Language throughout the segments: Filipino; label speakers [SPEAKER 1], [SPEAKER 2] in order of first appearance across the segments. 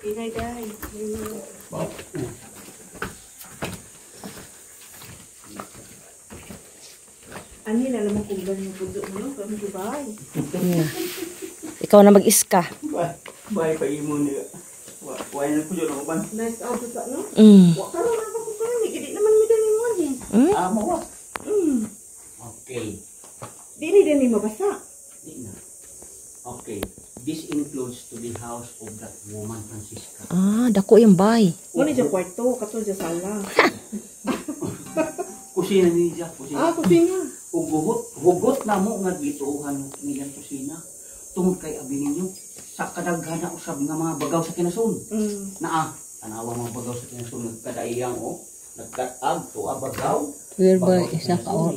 [SPEAKER 1] Inay day. Ano yun, alam mo kung ba yung pudo mo, kami Dubai.
[SPEAKER 2] Ikaw na mag-iska.
[SPEAKER 3] Bahay pa imo niya. Wala na po dyan ako ba?
[SPEAKER 1] Nice out sa no?
[SPEAKER 2] Mm.
[SPEAKER 1] Wakaroon na pa ko kami, hindi naman may dali mo din.
[SPEAKER 3] Mawa. Okay.
[SPEAKER 1] Di ni mabasa.
[SPEAKER 3] Di na. Okay. This includes to the house of that woman, Francisca.
[SPEAKER 2] Ah, dako yung bay.
[SPEAKER 1] Wala dyan kwarto, kato dyan sala.
[SPEAKER 3] Kusina niya, kusina.
[SPEAKER 1] Kusina.
[SPEAKER 3] Hugot na mo nga gituhan nilang kusina. Tungod kay abi ninyo sa kadaghana usab nga mga bagaw sa kinasun. Tanawa mga bagaw sa kinasun nagkadaiyang nagkatag to bagaw.
[SPEAKER 2] Whereby isa ka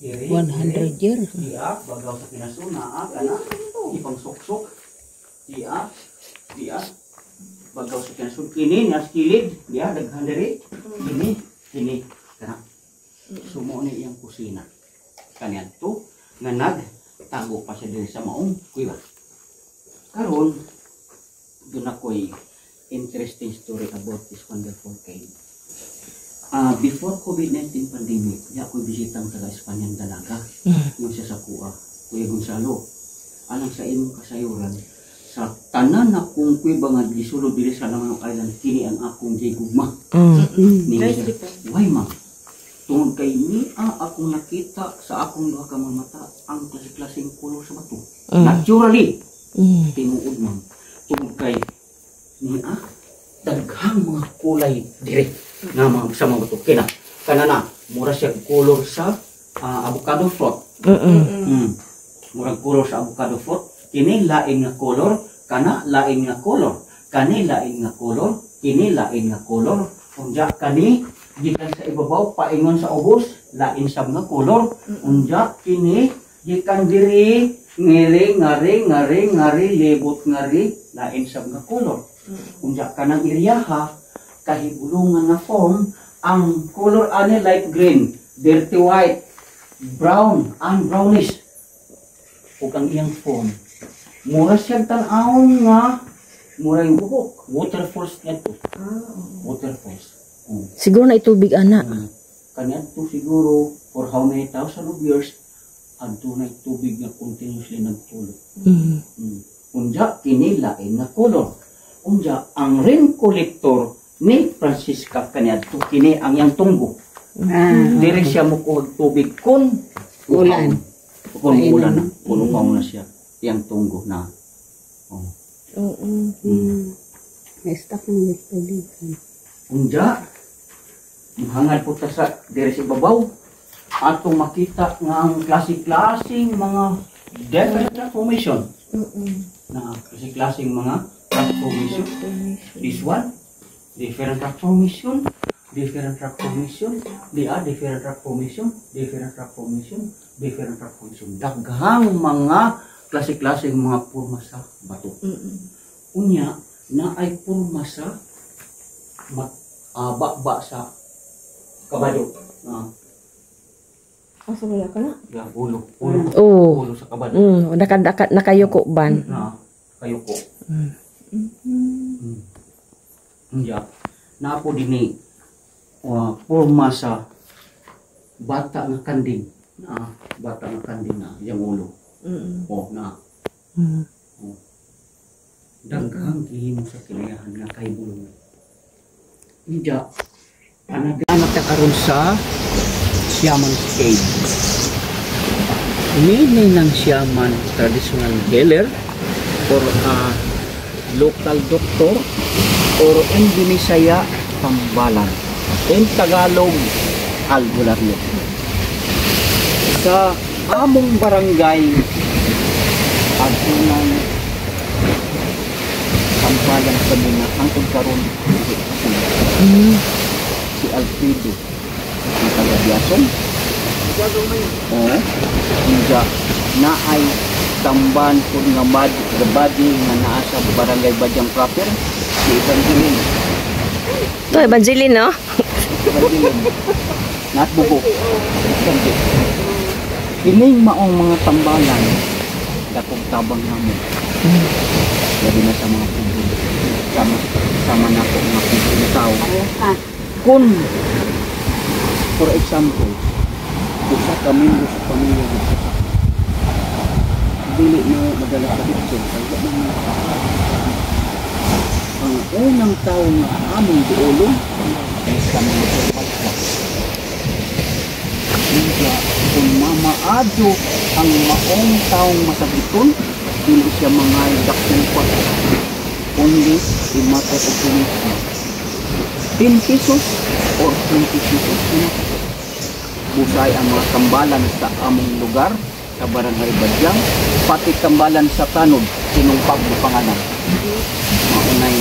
[SPEAKER 2] 100 years.
[SPEAKER 3] Iya bagaw sa kinasun kana ipang suksok. Iya bagaw sa kinasun kini nga kilid ya daghan diri. Kini kana. Sumo ni iyang kusina. Kanyan to nga nagtago pa siya diri sa maong kuya. Karon doon ako'y interesting story about this wonderful cave. Before COVID-19 pandemic, di ako'y bisitang taga Espanyang dalaga. Yung siya sa Kuya Gonzalo. Alang sa imong kasayuran, sa tanan akong kuy bangad gisulod diri sa Langanok Island, kini ang akong gigugma. Why ma? Tungod kay ni akong nakita sa akong duha ka mga mata ang klase-klaseng color sa bato. Naturally. Tinuod man. Tungod kay ni daghang mga kulay dire nga sa mga bato. Kana mura siya color sa avocado fruit. Mura color sa avocado fruit. Kini lain nga color, kana lain nga color. Kani lain nga color, kini lain nga color. Unja kani gikan sa ibabaw paingon sa ubos lain sab nga kolor. Unja kini gikan diri ngari lebot ngari lain sab nga kolor. Unja kanang iriyaha kahibulungan nga form ang color ani light green, dirty white, brown, and brownish. Ug ang iyang form mura siya tan-awon nga mura yung buhok waterfalls nito. Waterfalls.
[SPEAKER 2] Siguro na itubig ana.
[SPEAKER 3] Kanya to siguro for how many thousand of years adto na tubig nga continuously nagtulog. Unja kini lain nga color. Unja ang rain collector ni Francisca kanya to kini ang yang tunggo. Diri siya mo kuhag tubig kun ulan. Kun ulan na puno pa na siya yang tunggo na.
[SPEAKER 1] Na-stuck ng tubig.
[SPEAKER 3] Unja hangad po ta sa diri sa babaw atong makita nga ang klase-klaseng mga different transformation. Na klase-klaseng mga transformation. This one different transformation, different transformation, different transformation, different transformation, different transformation. Daghang mga klase-klaseng mga porma sa bato. Unya na ay porma sa bakba sa kabado.
[SPEAKER 1] Asa wala ka na?
[SPEAKER 3] Ya, ulo sa kabado.
[SPEAKER 2] Nakayuko ban.
[SPEAKER 3] Kayuko. Ya. Napo dini porma sa bata nga kanding. Bata nga kanding na yang ulo. Daghang gihimo sa kinayahan nga kay bulong. Inja anak karon sa Shaman Cave. Many ng shaman traditional healer or local doctor or in Binisaya tambalan. In Tagalog albularyo. Sa among barangay adunan tambalan sa mga angkod karon si Alfredo ang taga-Biason. Hindi na ay tamban po nga badi nga naa sa barangay Badyang proper si Evangeline.
[SPEAKER 2] Ito, Evangeline, no?
[SPEAKER 3] Evangeline. Natbuko. Ining maong mga tambalan dakong tabang namin. Labi na sa mga puso. Sama Kung for example, usa ka membro sa pamilya mo dili mo madala sa picture kaya ang unang tao nga among giulong ay sa mga pagpapalak. Kaya kung mamaadyo ang maong taong masagiton, dili siya mga dakong pa. Only a matter of donation. 10 pesos or 20 pesos. Busay ang mga tambalan sa among lugar, sa Barangay Badyang, pati tambalan sa Tanod, sinumpag mo pangalan. Maunay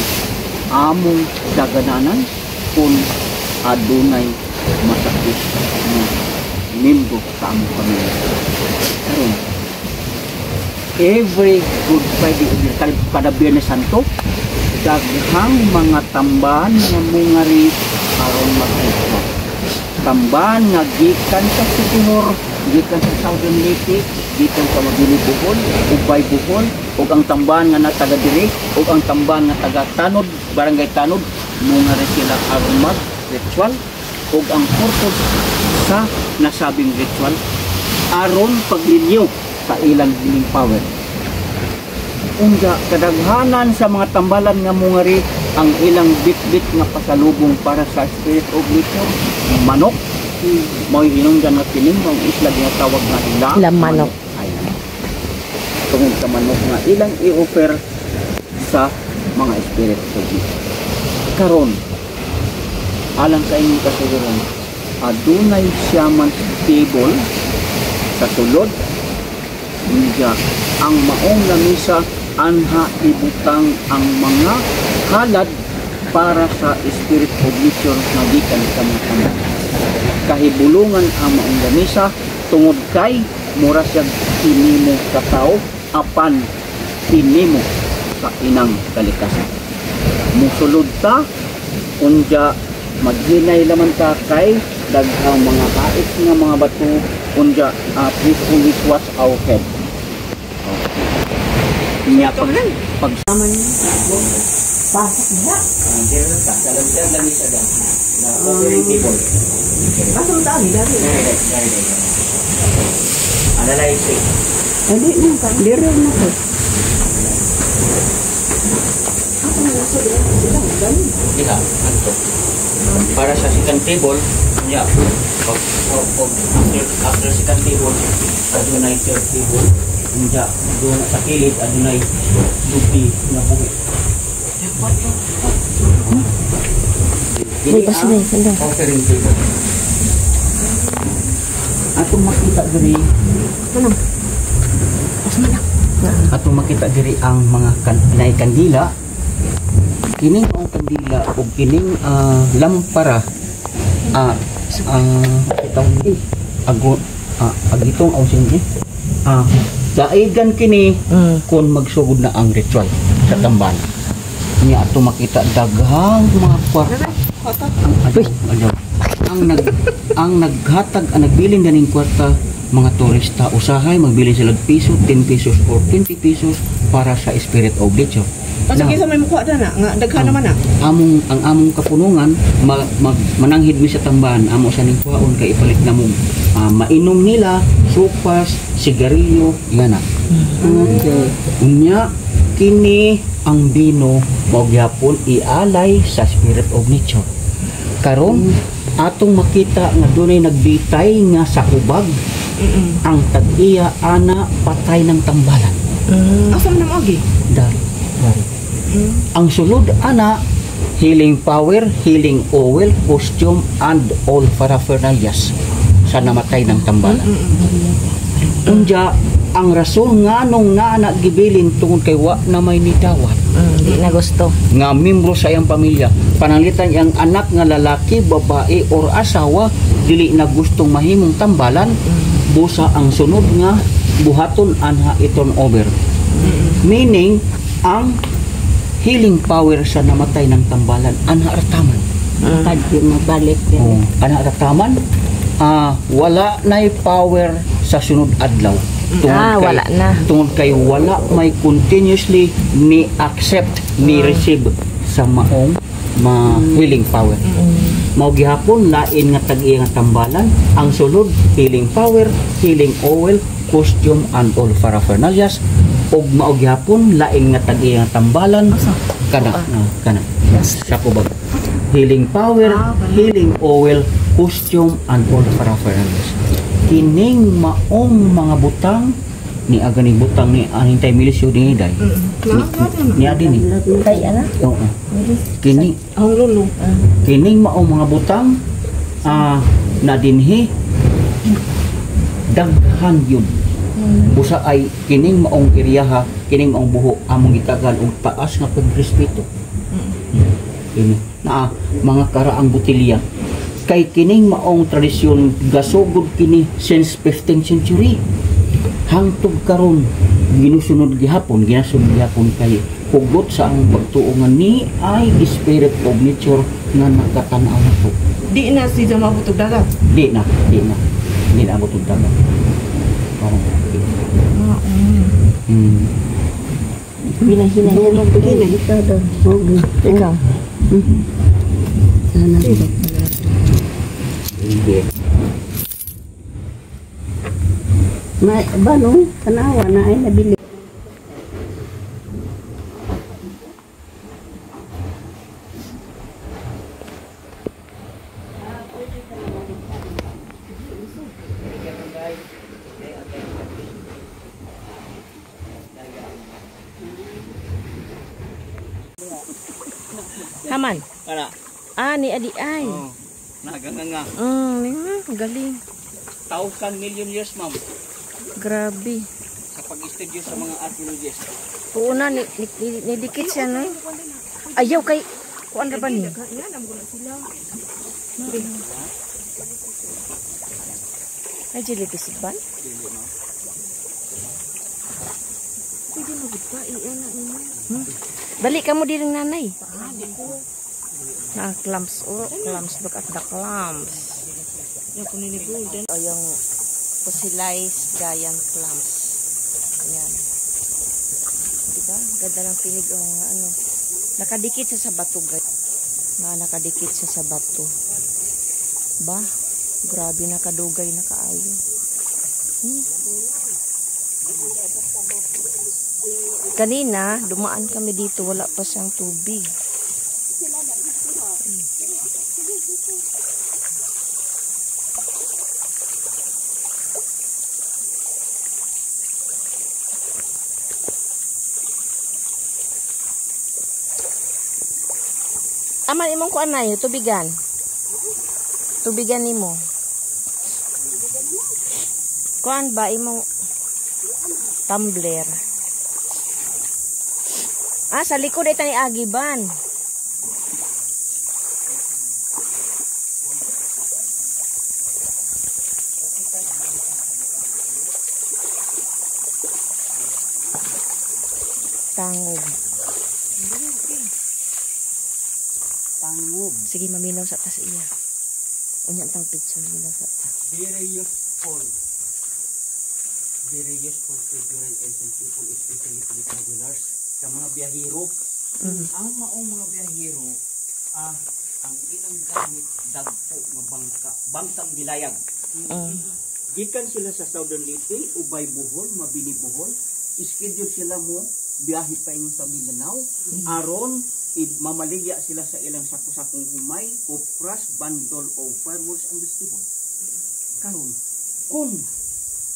[SPEAKER 3] among dagananan kung adunay masakit na membro sa among pamilya. Karon, every Good Friday, kada Biyernes Santo, daghang mga tambahan nga mungari aron mag-Christmas. Tambahan nga gikan sa Sigihor, gikan sa Southern Leyte, gikan sa Mabini Bohol, Ubay Bohol, ug ang tambahan nga taga diri, ug ang tambahan nga taga Tanod, Barangay Tanod, mungari sila aron mag-ritual, ug ang purpose sa nasabing ritual aron paglinyo sa ilang healing power. Unja kadaghanan sa mga tambalan nga mungari ang ilang bit-bit nga pasalubong para sa spirit of nature, manok, mo hinungdan nga kining ang isla nga tawag nga
[SPEAKER 2] Ilang manok.
[SPEAKER 3] Tungod sa manok nga ilang i-offer sa mga spirit of nature. Karon alang sa inyong kasiguran, adunay siyaman table sa sulod. Unja ang maong lamisa anha ibutang ang mga halad para sa spirit of nature na gikan sa mga tanan. Kahibulungan ang maong lamisa tungod kay mura siya hinimo sa tao apan hinimo sa inang kalikasan. Musulod ta unja maghinay laman ta kay daghang mga kait nga mga bato unja please always watch our head. Niya pagsaman pasok na. Dito ka kalagyan lang isa daw. Na offering table.
[SPEAKER 1] Pasok tayo dari.
[SPEAKER 3] Analyze.
[SPEAKER 1] Dali mo ka, diri na ko. Ako na sa sila dali.
[SPEAKER 3] Diha, anto. Para sa second table, niya after second table, adunay third table. Unja doon sa kilid adunay lupi nga buhi.
[SPEAKER 2] Uy, basta na yun, sandang.
[SPEAKER 3] Offering table. Atong makita diri.
[SPEAKER 2] Anong? Basta na.
[SPEAKER 3] Atong makita diri ang mga pinay kandila. Kining ang kandila o kining lampara itong agitong ausin ni daigan kini kung magsugod na ang ritual sa tambahan. Niya ato makita daghang mga kwarta. Ang naghatag ang nagbilin ganing kwarta mga turista usahay magbilin sila piso, 10 pesos or 20 pesos para sa spirit of nature.
[SPEAKER 1] Kasi kisa may mukha na nga daghan naman na.
[SPEAKER 3] Ang among kapunungan mananghid mi sa tambahan amo sa ning kuhaon kay ipalit na mo mainom nila supas, sigarilyo, yan na. Okay. Unya kini ang bino mao gyapon ialay sa spirit of nature. Karon atong makita nga dunay nagbitay nga sa ubag. Ang tag-iya ana patay ng tambalan.
[SPEAKER 1] Asa man ang agi?
[SPEAKER 3] Dari. Ang sulod ana healing power, healing oil, costume and all paraphernalias sa namatay ng tambalan. Unja ang rason nganong nga gibilin tungod kay wa na may nidawat.
[SPEAKER 2] Di na gusto.
[SPEAKER 3] Nga membro sa iyang pamilya pananglitan iyang anak nga lalaki, babae or asawa dili na gustong mahimong tambalan busa ang sunod nga buhaton anha iton over. Meaning ang healing power sa namatay ng tambalan anha rataman.
[SPEAKER 2] Kadyo mabalik din.
[SPEAKER 3] Anha rataman wala na'y power sa sunod adlaw.
[SPEAKER 2] Wala na.
[SPEAKER 3] Tungod kay wala may continuously ni accept ni receive sa maong healing power. Mao gihapon lain nga tag-iya nga tambalan, ang sulod healing power, healing oil, costume and all paraphernalias, ug mao gihapon lain nga tag-iya nga tambalan kana sa kubag healing power, healing oil, costume and all paraphernalias. Kining maong mga butang ni aganing butang ni Anintay Milisyo din day. Ni adin ni.
[SPEAKER 2] Kay ana?
[SPEAKER 3] Oo. Kini
[SPEAKER 1] Ang lulu.
[SPEAKER 3] kining maong mga butang na dinhi daghan yun. Busa ay kining maong iriyaha, kining maong buho among gitagal og taas nga pagrespeto. Ini na mga karaang butilya kay kining maong tradisyon gasugod kini since 15th century hangtod karon ginusunod gihapon kay hugot sa ang pagtuongan ni ay spirit of nature nga nakatanaw nato.
[SPEAKER 1] Di na si Jama butog dagat.
[SPEAKER 3] Di na abot og dagat.
[SPEAKER 2] Hina-hina yan ang pagkina. Ikaw. Sana ba?
[SPEAKER 3] Hindi.
[SPEAKER 2] Ba no? Tanawa na ay nabili. Haman.
[SPEAKER 3] Kana.
[SPEAKER 2] Ni adi ay.
[SPEAKER 3] Naganganga.
[SPEAKER 2] Galing.
[SPEAKER 3] 1,000 million years, ma'am,
[SPEAKER 2] Grabe.
[SPEAKER 3] sa pag-study sa mga archaeologists.
[SPEAKER 2] Oo na, nidikit siya no. Ayaw kay kuan ra ba ni? Ay jili pisban. Pwede mo gud pa iyan na. Balik ka mo diri nanay. Na clams look at the clams.
[SPEAKER 1] Yung kunini golden.
[SPEAKER 2] O yung fossilized giant clams. Ayan. Diba? Ganda ng pinig o ano. Nakadikit siya sa bato, guys. Nakadikit siya sa bato. Ba? Grabe nakadugay na kaayo. Kanina, dumaan kami dito. Wala pa siyang tubig. Aman imong kuan na tubigan. Tubigan nimo. Kuan ba imong tumbler? Sa likod ito ni Agiban. Tangob.
[SPEAKER 3] Tangob.
[SPEAKER 2] Sige, maminaw sa tas iya. Unya tang picture maminaw sa tas.
[SPEAKER 3] Very useful. Very useful to during ancient people, especially to the travelers. Sa mga biyahero. Ang maong mga biyahero, ang ilang gamit, dagpo nga bangkang bilayag. Gikan sila sa Southern Leyte, ubay buhol, mabini buhol. Schedule sila mo, biyahe pa yung sa Mindanao. Aron, mamaligya sila sa ilang sakusakong humay, kupras, bandol o fireworks ang festival. Karon, kung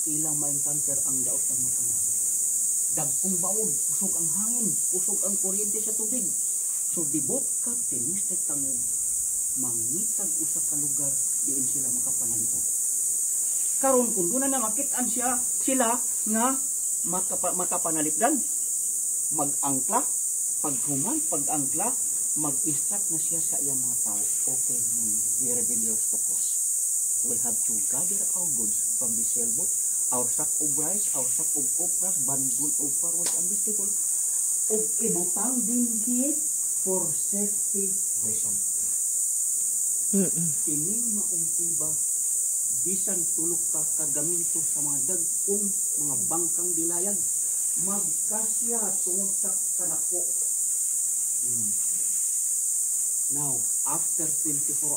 [SPEAKER 3] ilang ma-encounter ang daot ng mga panahon, dagpong baon, pusog ang hangin, pusog ang kuryente sa tubig. So, the boat captain, Mr. Tangob, mangitag usa ka lugar, diin sila makapanalito. Karon kung doon na makitaan sila nga makapanalipdan, mag-angkla, pag-angkla, mag-instruct na siya sa iyang mga tao. Okay, the rebellious to cause. We'll have to gather our goods from the sailboat, our sack of rice, our sack of kopras, bandul of firewood and vegetable, o ibutang din for safety reason. Kining maungkiba, bisan tulog ka kagaminto sa mga dagkong mga bangkang dilayag, magkasya tungod sa kanako. Now, after 24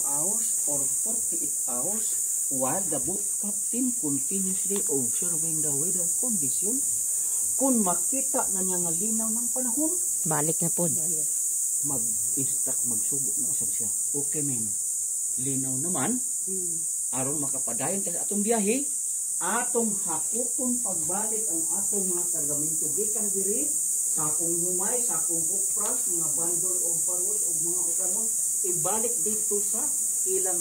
[SPEAKER 3] hours or 48 hours, while the boat captain continuously observing the weather condition, kung makita na niya nga linaw ng panahon,
[SPEAKER 2] Balik na po.
[SPEAKER 3] mag-instruct, magsubo na usab siya. Okay, men. Linaw naman, aron makapadayon tayo sa atong biyahe, atong hakupon pagbalik ang atong mga kargamento gikan diri sa akong humay, sa akong bukpras, mga bundle of parwos o mga ukanon, ibalik dito sa ilang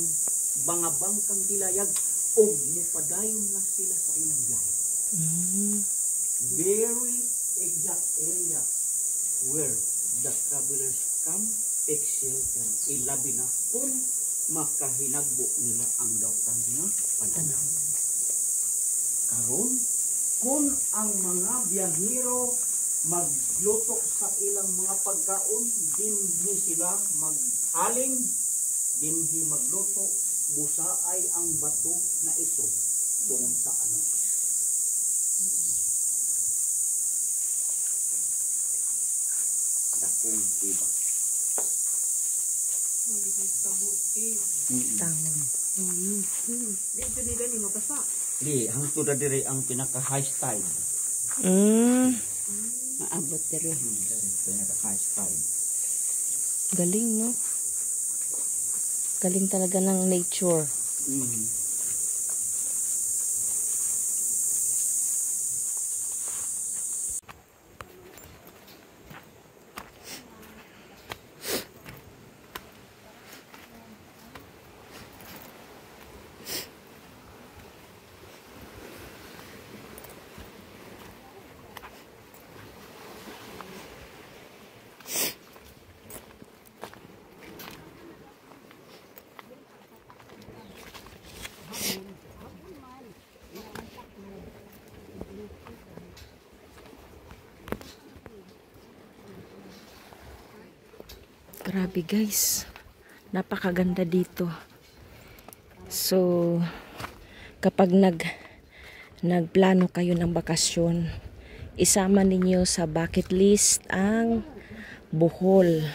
[SPEAKER 3] mga bangkang dilayag o mupadayon na sila sa ilang biyahe. Very exact area where the travelers come ex-shelter. Ilabi na kung makahinagbo nila ang dautan nga panahon. Karon, kung ang mga biyahero magluto sa ilang mga pagkaon, dinhi sila maghaling, dinhi magluto, busaay ang bato na ito tungod sa ano. Dakong iba.
[SPEAKER 2] Tawon.
[SPEAKER 1] Dito nila ni mabasa.
[SPEAKER 3] Di, hangtod na diri ang pinaka-high tide.
[SPEAKER 2] Maabot diri.
[SPEAKER 3] Pinaka-high tide.
[SPEAKER 2] Galing, no? Galing talaga ng nature. Grabe guys, napakaganda dito. So, kapag nagplano kayo ng bakasyon, isama ninyo sa bucket list ang Bohol.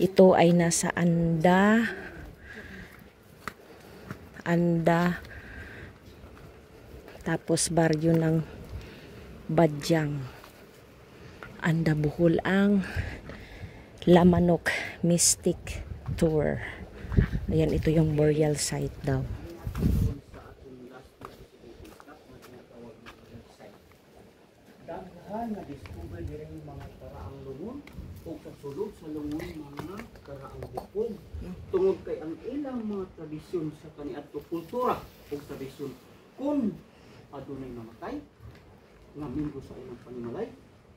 [SPEAKER 2] Ito ay nasa Anda, tapos baryo ng Badyang. Anda, Bohol ang Lamanok Mystic Tour. Ayan, ito yung burial site daw.
[SPEAKER 3] Daghan na discover diri mga karaang lungon o kasulod sa lungon mga karaang bukog. Tungod kay ang ilang mga tradisyon sa kaniadto kultura o tradisyon kung adunay namatay nga minggo sa ilang panimalay,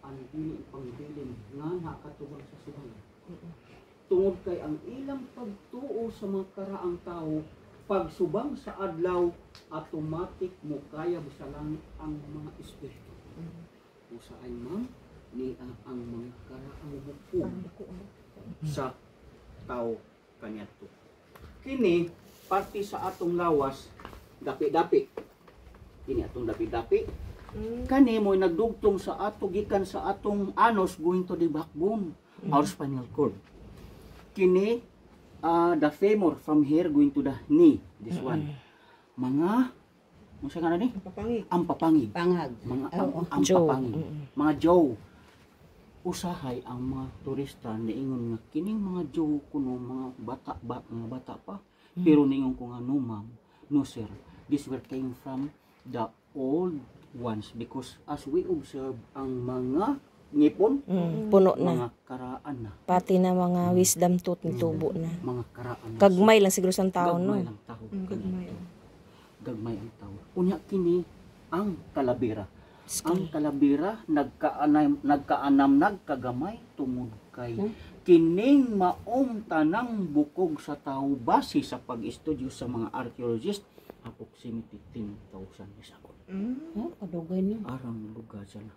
[SPEAKER 3] ang dili pangbilin nga nakatubang sa subang. Tungod kay ang ilang pagtuo sa mga karaang tao, pagsubang sa adlaw, automatic mo kaya sa langit ang mga espiritu. Usaan man ni ang mga karaang bukog sa tao kaniadto. Kini parte sa atong lawas, dapi-dapi. Kini atong dapi-dapi. Kani mo nagdugtong sa ato gikan sa atong anus going to the backbone, our spinal cord. Kini the femur from here going to the knee, this one. Mga unsa nga ni? Ang papangi.
[SPEAKER 1] Pangag.
[SPEAKER 3] Mga
[SPEAKER 1] Oo.
[SPEAKER 3] ang
[SPEAKER 2] Jaw.
[SPEAKER 3] papangi. Mga jaw. Usahay ang mga turista niingon nga kining mga jaw kuno mga bata pa. Pero niingon ko nga no ma'am, no sir. This were came from the old ones because as we observe ang mga ngipon,
[SPEAKER 2] Puno na.
[SPEAKER 3] mga karaan na,
[SPEAKER 2] Pati na mga wisdom tooth tubo na.
[SPEAKER 3] mga karaan na.
[SPEAKER 2] Kagmay lang siguro sa tao, no?
[SPEAKER 3] Gagmay lang tao. Gagmay ang tao. Unya kini ang kalabira. Ang kalabira nagkaanam nagkagamay tungod kay kining maong tanang bukog sa tao base sa pag-estudyo sa mga archaeologist approximately 10,000 years ago.
[SPEAKER 1] Kadugay niyo.
[SPEAKER 3] Arang lugasan na.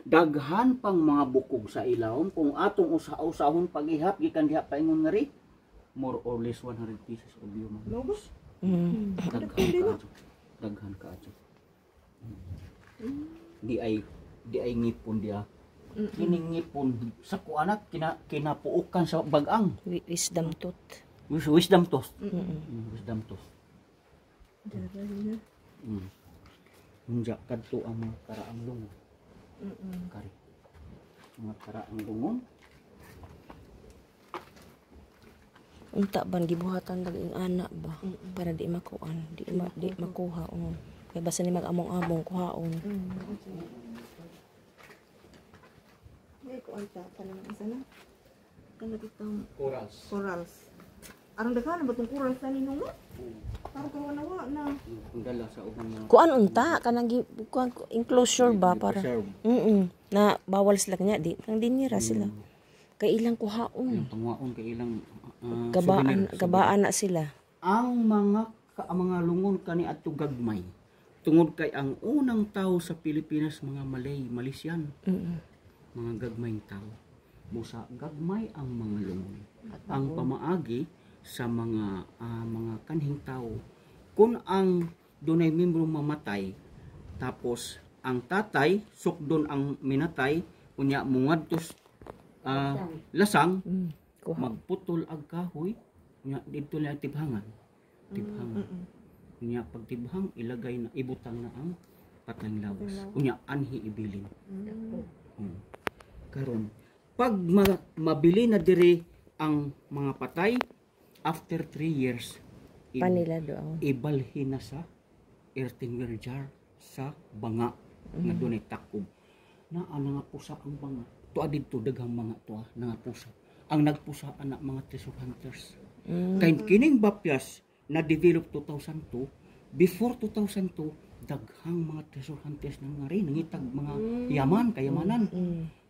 [SPEAKER 3] Daghan pang mga bukog sa ilawom kung atong usahon paghihap gikan diha paingon nga ri more or less 100 pieces of human.
[SPEAKER 1] Lobos.
[SPEAKER 3] Daghan ka ato. Di ay ngipon dia kining ngipon sa kuanak kinapuukan sa bagang.
[SPEAKER 2] Wisdom tooth.
[SPEAKER 3] Wisdom tooth. Wisdom tooth. Unja kadto ang mga karaang lungon. Kari. Mga karaang lungon.
[SPEAKER 2] Unta ban gibuhatan daging anak ba para di makuan, di makuha kay basta ni mag-among-among kuhaon.
[SPEAKER 1] Ay, ko anta pa lang isa na. Kana kitang
[SPEAKER 3] Corals.
[SPEAKER 1] corals. Arang daghan ba tong corals na ninong mo? Para ka nawa na.
[SPEAKER 3] Kung dala sa ubang mga
[SPEAKER 2] Kuan unta kanang enclosure ba para.
[SPEAKER 3] preserve.
[SPEAKER 2] Na bawal sila kanya di nang dinira sila. Kay ilang kuhaon.
[SPEAKER 3] Yung pangwaon kay ilang
[SPEAKER 2] Gabaan na sila.
[SPEAKER 3] ang mga lungon kani adto gagmay tungod kay ang unang tao sa Pilipinas mga Malaysian mga gagmayng tao busa gagmay ang mga lungon ang pamaagi sa mga kanhing tao kung ang dunay membro mamatay tapos ang tatay sukdon ang minatay unya mungadtos lasang
[SPEAKER 2] Kuha.
[SPEAKER 3] magputol ag kahoy nya didto na tibhangan nya pag tibhang ilagay na ibutang na ang patang lawas unya anhi ibilin karon pag mabili na diri ang mga patay after 3 years
[SPEAKER 2] Panila doon.
[SPEAKER 3] ibalhin na sa earthenware jar sa banga nga dunay takob na nga pusa ang banga tuwa didto daghang mga tuwa nga pusa ang nagpusa anak mga treasure hunters. Kay kining bapyas na develop 2002, before 2002 daghang mga treasure hunters nang ngari nangitag mga kayamanan.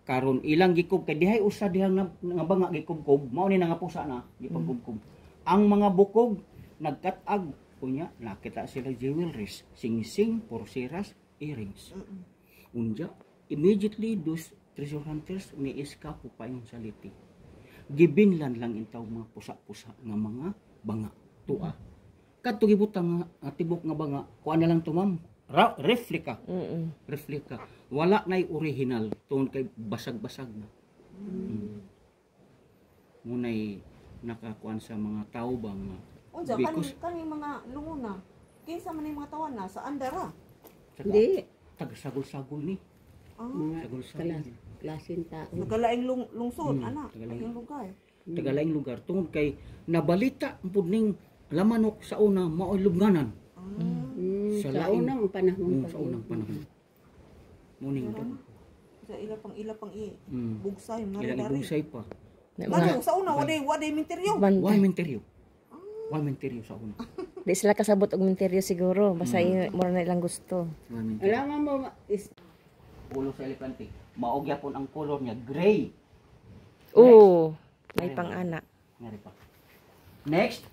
[SPEAKER 3] Karon ilang gikob kay dihay usa dihang nga banga gikubkob, mao ni nga pusa na gipagkubkob. Ang mga bukog nagkatag kunya nakita sila jewelries, sing-sing, pulseras, earrings. Unja immediately those treasure hunters ni iskapo pa yung saliti. Gibinlan lang intaw mga pusa-pusa nga mga banga tuwa kadto gibutang nga tibok nga banga kuan na lang to ma'am replika wala nay original tungod kay basag-basag na munay nakakuan sa mga tao ba nga
[SPEAKER 1] Unsa kani mga lunguna? Kinsa man yung mga tawan na sa andara?
[SPEAKER 4] Hindi.
[SPEAKER 3] tagasagol-sagol ni sagol-sagol
[SPEAKER 4] Klaseng tao.
[SPEAKER 1] Nagalaing lungsod ana,
[SPEAKER 3] Tagalaing.
[SPEAKER 1] yung lugar.
[SPEAKER 3] tagalaing lugar tungod kay nabalita pud ning lamanok sa una mao'y lubnganan
[SPEAKER 4] Sa
[SPEAKER 3] Sa laing-
[SPEAKER 4] unang panahon pa
[SPEAKER 3] sa unang panahon muning
[SPEAKER 1] Sa ila pang bugsay
[SPEAKER 3] ilang
[SPEAKER 1] maridari.
[SPEAKER 3] ibusay pa
[SPEAKER 1] Lalo sa una waday minteryo.
[SPEAKER 3] why menteryo sa una
[SPEAKER 2] Di sila kasabot og minteryo siguro. Basta mura na ilang gusto.
[SPEAKER 3] why menteryo
[SPEAKER 4] Alam mo,
[SPEAKER 3] ulo sa elepante maog yapon ang color niya gray
[SPEAKER 2] Oo. May pang-anak.
[SPEAKER 3] ngari pa next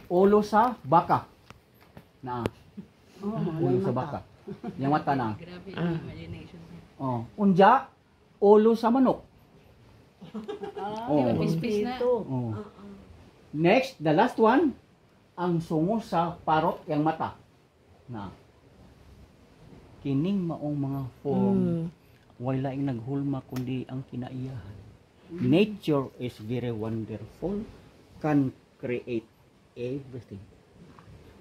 [SPEAKER 3] ulo sa baka na ulo sa baka yung mata na unja ulo sa manok
[SPEAKER 4] dito.
[SPEAKER 3] next the last one ang sungo sa parot yung mata na kining maong mga form wala ing naghulma kundi ang kinaiyahan. Nature is very wonderful, can create everything.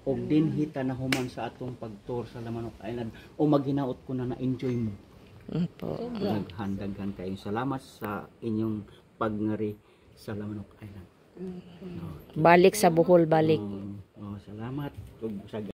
[SPEAKER 3] Og din hita na human sa atong pagtour sa Lamanok Island o maghinaot ko na na-enjoy mo.
[SPEAKER 2] Po.
[SPEAKER 3] Naghandaghan kayong salamat sa inyong pagngari sa Lamanok Island.
[SPEAKER 2] Balik sa Bohol, balik.
[SPEAKER 3] Salamat. Ug sa